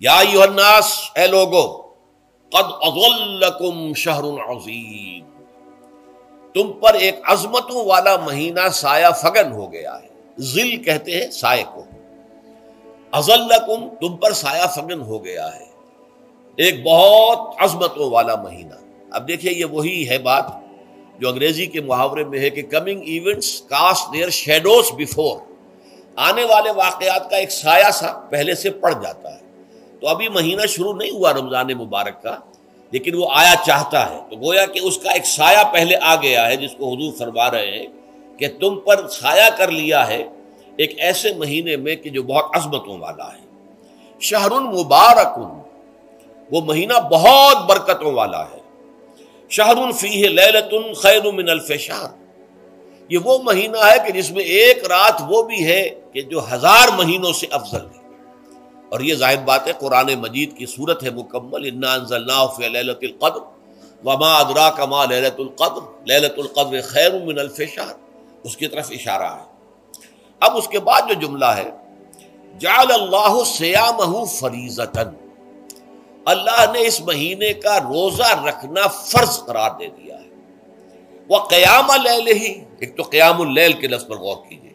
یا ایھا الناس، اے لوگو، قد اضلکم شہر عظیم، تم پر ایک عظمتوں والا مہینہ سایہ فگن ہو گیا ہے۔ ظل کہتے ہیں سائے کو، اضلکم تم پر سایہ فگن ہو گیا ہے، ایک بہت عظمتوں والا مہینہ۔ اب دیکھیے یہ وہی ہے بات جو انگریزی کے محاورے میں ہے کہ coming events cast their shadows before, آنے والے واقعات کا ایک سایہ سا پہلے سے پڑ جاتا ہے۔ تو ابھی مہینہ شروع نہیں ہوا رمضان مبارک کا، لیکن وہ آیا چاہتا ہے، تو گویا کہ اس کا ایک سایہ پہلے آ گیا ہے، جس کو حضور فرما رہے ہیں کہ تم پر سایہ کر لیا ہے ایک ایسے مہینے میں کہ جو بہت عظمتوں والا ہے۔ شہر مبارک، وہ مہینہ بہت برکتوں والا ہے۔ شہر فیہ لیلۃ خیر من الف شہر، یہ وہ مہینہ ہے کہ جس میں ایک رات وہ بھی ہے کہ جو 1000 مہینوں سے افضل ہے۔ اور یہ ظاہر بات ہے قرآن مجید کی صورت ہے مکمل، انا انزلناہ فی لیلۃ القدر وما ادراک ما لیلۃ القدر لیلۃ القدر خیر من الف شہر، اس کی طرف اشارہ ہے۔ اب اس کے بعد جو جملہ ہے، جعل اللہ صیامہ فریضۃ، اللہ نے اس مہینے کا روزہ رکھنا فرض قرار دے دیا ہے۔ وقیام لیلہ، ایک تو قیام اللیل کے لفظ پر غور کیجیے،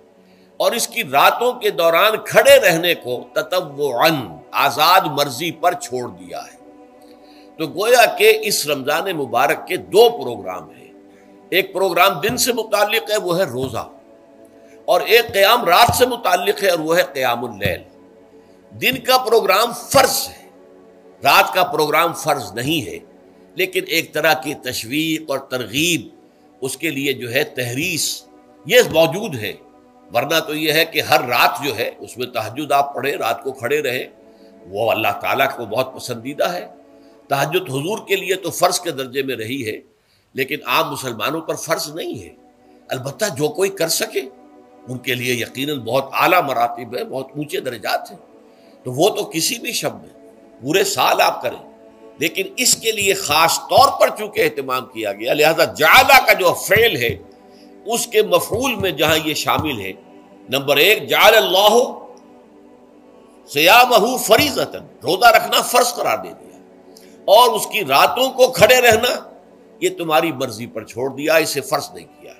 اور اس کی راتوں کے دوران کھڑے رہنے کو تطوعاً، آزاد مرضی پر چھوڑ دیا ہے۔ تو گویا کہ اس رمضان مبارک کے 2 پروگرام ہیں، ایک پروگرام دن سے متعلق ہے وہ ہے روزہ، اور ایک قیام رات سے متعلق ہے اور وہ ہے قیام اللیل۔ دن کا پروگرام فرض ہے، رات کا پروگرام فرض نہیں ہے، لیکن ایک طرح کی تشویق اور ترغیب، اس کے لیے جو ہے تحریص، یہ موجود ہے۔ ورنہ تو یہ ہے کہ ہر رات جو ہے اس میں تہجد آپ پڑھیں، رات کو کھڑے رہیں، وہ اللہ تعالیٰ کو بہت پسندیدہ ہے۔ تہجد حضور کے لیے تو فرض کے درجے میں رہی ہے، لیکن عام مسلمانوں پر فرض نہیں ہے۔ البتہ جو کوئی کر سکے ان کے لیے یقیناً بہت اعلیٰ مراتب ہے، بہت اونچے درجات ہیں، تو وہ تو کسی بھی شب میں پورے سال آپ کریں، لیکن اس کے لیے خاص طور پر چونکہ اہتمام کیا گیا، لہذا جعلہ کا جو فعل ہے اس کے مفعول میں جہاں یہ شامل ہے، نمبر 1 جعل اللہ صیامہ فریضۃ، روزہ رکھنا فرض قرار دے دیا، اور اس کی راتوں کو کھڑے رہنا یہ تمہاری مرضی پر چھوڑ دیا، اسے فرض نہیں کیا۔